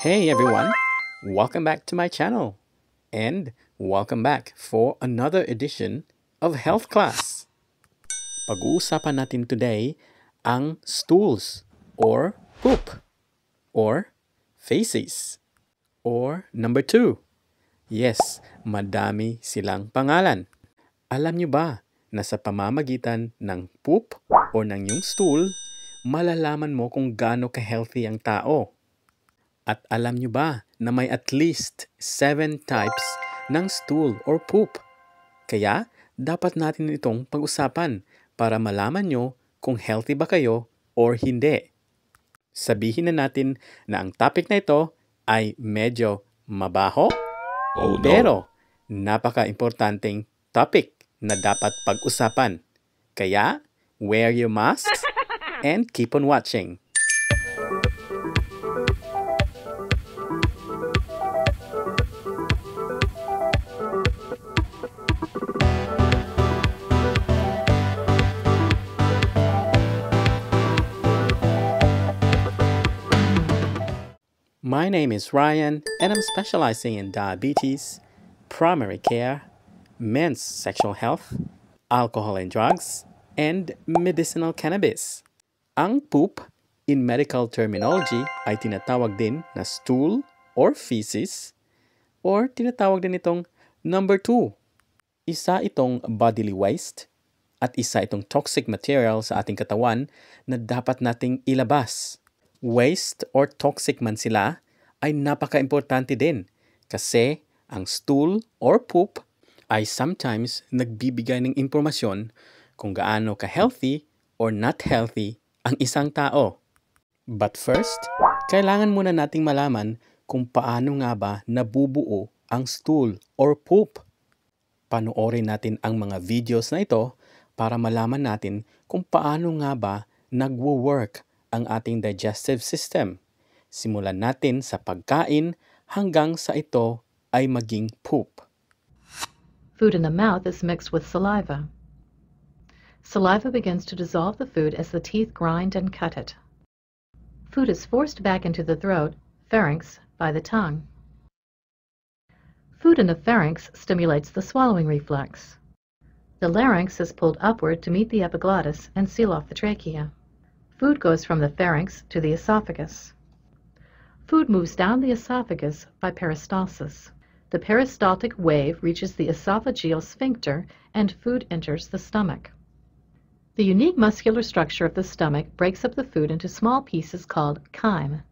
Hey everyone, welcome back to my channel and welcome back for another edition of Health Class. Pag-uusapan natin today ang stools or poop or feces or number 2. Yes, madami silang pangalan. Alam nyo ba na sa pamamagitan ng poop o ng yung stool, malalaman mo kung gaano ka-healthy ang tao? At alam nyo ba na may at least 7 types ng stool or poop? Kaya, dapat natin itong pag-usapan para malaman nyo kung healthy ba kayo or hindi. Sabihin na natin na ang topic na ito ay medyo mabaho, pero napaka-importanting topic na dapat pag-usapan. Kaya, wear your masks and keep on watching. My name is Ryan, and I'm specializing in diabetes, primary care, men's sexual health, alcohol and drugs, and medicinal cannabis. Ang poop, in medical terminology, ay tinatawag din na stool or feces, or tinatawag din itong number 2. Isa itong bodily waste, at isa itong toxic material sa ating katawan na dapat nating ilabas. Waste or toxic man sila, ay napaka-importante din kasi ang stool or poop ay sometimes nagbibigay ng impormasyon kung gaano ka-healthy or not healthy ang isang tao. But first, kailangan muna nating malaman kung paano nga ba nabubuo ang stool or poop. Panoorin natin ang mga videos na ito para malaman natin kung paano nga ba nagwo-work ang ating digestive system. Simulan natin sa pagkain hanggang sa ito ay maging poop. Food in the mouth is mixed with saliva. Saliva begins to dissolve the food as the teeth grind and cut it. Food is forced back into the throat, pharynx, by the tongue. Food in the pharynx stimulates the swallowing reflex. The larynx is pulled upward to meet the epiglottis and seal off the trachea. Food goes from the pharynx to the esophagus. Food moves down the esophagus by peristalsis. The peristaltic wave reaches the esophageal sphincter and food enters the stomach. The unique muscular structure of the stomach breaks up the food into small pieces called chyme.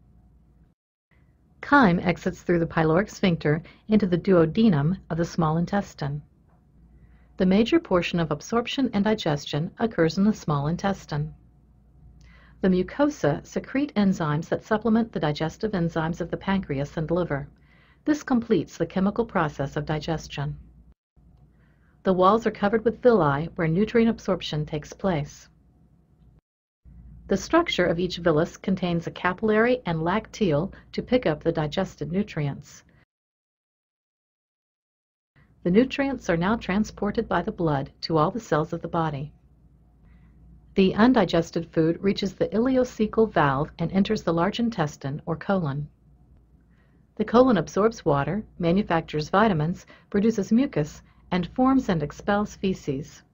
Chyme exits through the pyloric sphincter into the duodenum of the small intestine. The major portion of absorption and digestion occurs in the small intestine. The mucosa secrete enzymes that supplement the digestive enzymes of the pancreas and liver. This completes the chemical process of digestion. The walls are covered with villi where nutrient absorption takes place. The structure of each villus contains a capillary and lacteal to pick up the digested nutrients. The nutrients are now transported by the blood to all the cells of the body. The undigested food reaches the ileocecal valve and enters the large intestine or colon. The colon absorbs water, manufactures vitamins, produces mucus, and forms and expels feces.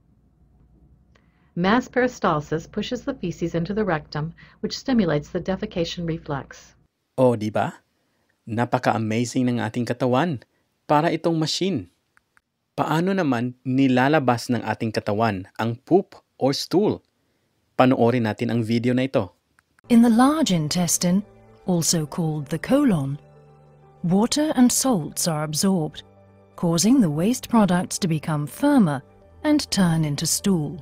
Mass peristalsis pushes the feces into the rectum, which stimulates the defecation reflex. O, di ba? Napaka-amazing ng ating katawan para itong machine. Paano naman nilalabas ng ating katawan ang poop or stool? Panoorin natin ang video na ito. In the large intestine, also called the colon, water and salts are absorbed, causing the waste products to become firmer and turn into stool.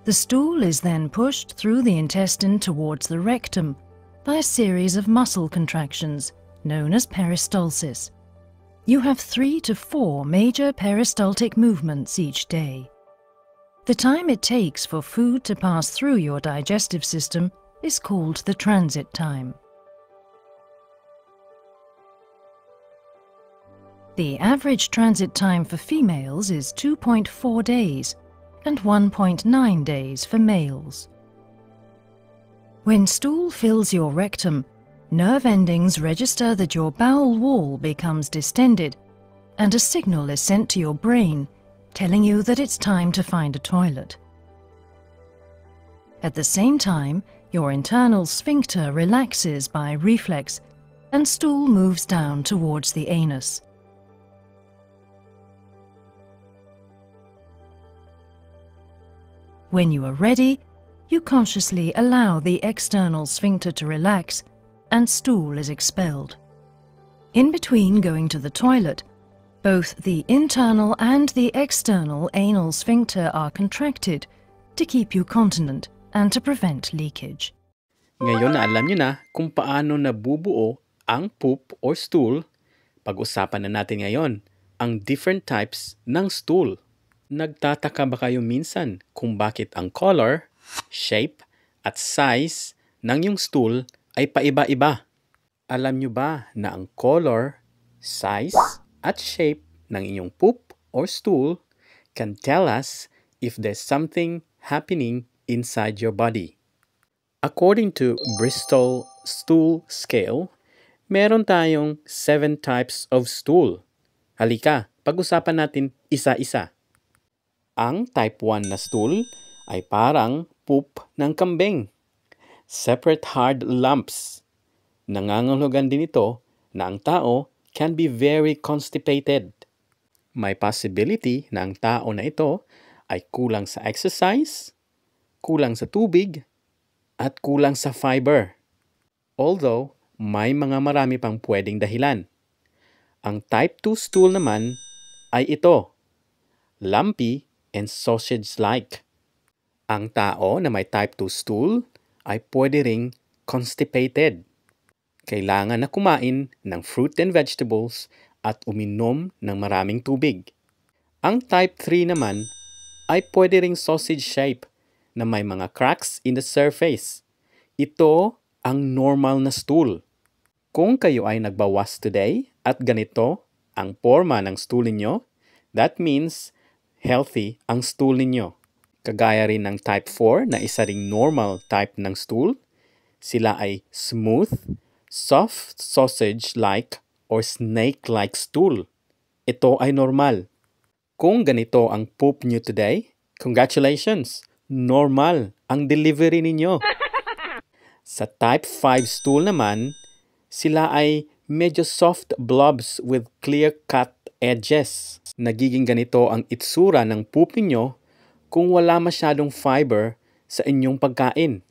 The stool is then pushed through the intestine towards the rectum by a series of muscle contractions known as peristalsis. You have 3 to 4 major peristaltic movements each day. The time it takes for food to pass through your digestive system is called the transit time. The average transit time for females is 2.4 days and 1.9 days for males. When stool fills your rectum, nerve endings register that your bowel wall becomes distended, and a signal is sent to your brain telling you that it's time to find a toilet. At the same time, your internal sphincter relaxes by reflex, and stool moves down towards the anus. When you are ready, you consciously allow the external sphincter to relax, and stool is expelled. In between going to the toilet, both the internal and the external anal sphincter are contracted to keep you continent and to prevent leakage. Ngayon na alam nyo na kung paano nabubuo ang poop or stool, pag-usapan na natin ngayon ang different types ng stool. Nagtataka ba kayo minsan kung bakit ang color, shape, at size ng yung stool ay paiba-iba? Alam nyo ba na ang color, size, at shape ng inyong poop or stool can tell us if there's something happening inside your body? According to Bristol Stool Scale, meron tayong 7 types of stool. Halika, pag-usapan natin isa-isa. Ang type 1 na stool ay parang poop ng kambing. Separate hard lumps. Nangangahulugan din ito na ang tao can be very constipated. May possibility na ang tao na ito ay kulang sa exercise, kulang sa tubig, at kulang sa fiber. Although, may mga marami pang pwedeng dahilan. Ang type 2 stool naman ay ito, lumpy and sausage-like. Ang tao na may type 2 stool ay pwede ring constipated. Kailangan na kumain ng fruit and vegetables at uminom ng maraming tubig. Ang type 3 naman ay pwede ring sausage shape na may mga cracks in the surface. Ito ang normal na stool. Kung kayo ay nagbawas today at ganito ang forma ng stool ninyo, that means healthy ang stool ninyo. Kagaya rin ng type 4 na isa ring normal type ng stool, sila ay smooth, soft sausage-like or snake-like stool. Ito ay normal. Kung ganito ang poop nyo today, congratulations! Normal ang delivery ninyo. Sa type 5 stool naman, sila ay medyo soft blobs with clear-cut edges. Nagiging ganito ang itsura ng poop ninyo kung wala masyadong fiber sa inyong pagkain.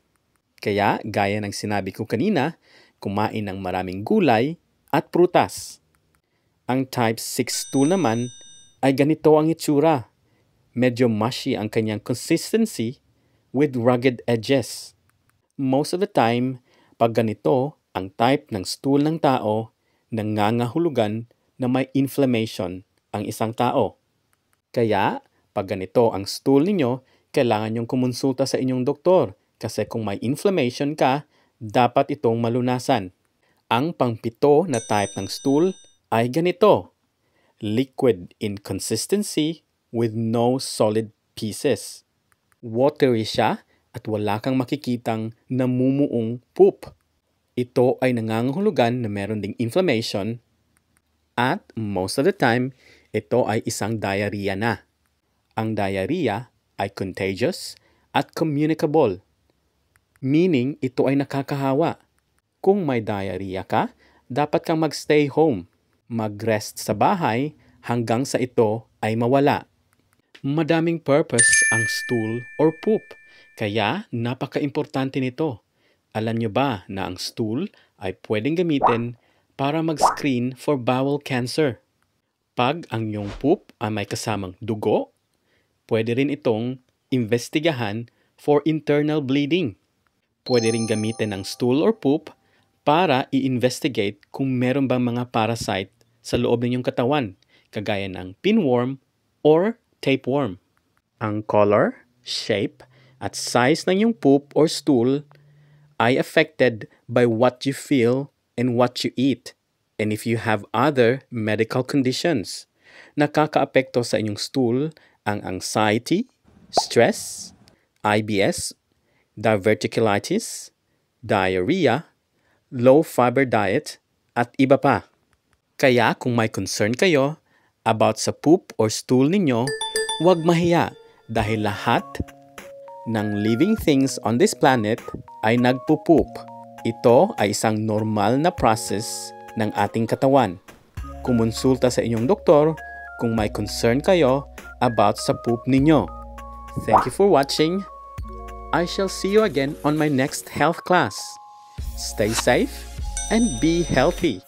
Kaya, gaya ng sinabi ko kanina, kumain ng maraming gulay at prutas. Ang type 6 stool naman ay ganito ang itsura. Medyo mushy ang kanyang consistency with rugged edges. Most of the time, pag ganito ang type ng stool ng tao, nangangahulugan na may inflammation ang isang tao. Kaya, pag ganito ang stool ninyo, kailangan nyong kumonsulta sa inyong doktor kasi kung may inflammation ka, dapat itong malunasan. Ang pangpito na type ng stool ay ganito. Liquid in consistency with no solid pieces. Watery siya at wala kang makikitang namumuong poop. Ito ay nangangahulugan na meron ding inflammation at most of the time, ito ay isang diarrhea na. Ang diarrhea ay contagious at communicable, meaning ito ay nakakahawa. Kung may diarrhea ka, dapat kang magstay home, mag-rest sa bahay hanggang sa ito ay mawala. Madaming purpose ang stool or poop, kaya napaka-importante nito. Alam nyo ba na ang stool ay pwedeng gamitin para mag-screen for bowel cancer? Pag ang iyong poop ay may kasamang dugo, pwede rin itong investigahan for internal bleeding. Pwede rin gamitin ang stool or poop para i-investigate kung meron bang mga parasite sa loob ng iyong katawan, kagaya ng pinworm or tapeworm. Ang color, shape, at size ng iyong poop or stool ay affected by what you feel and what you eat. And if you have other medical conditions, nakakaapekto sa inyong stool ang anxiety, stress, IBS, diverticulitis, diarrhea, low-fiber diet, at iba pa. Kaya kung may concern kayo about sa poop or stool ninyo, huwag mahiya dahil lahat ng living things on this planet ay nagpo-poop. Ito ay isang normal na process ng ating katawan. Kumonsulta sa inyong doktor kung may concern kayo about sa poop ninyo. Thank you for watching. I shall see you again on my next health class. Stay safe and be healthy.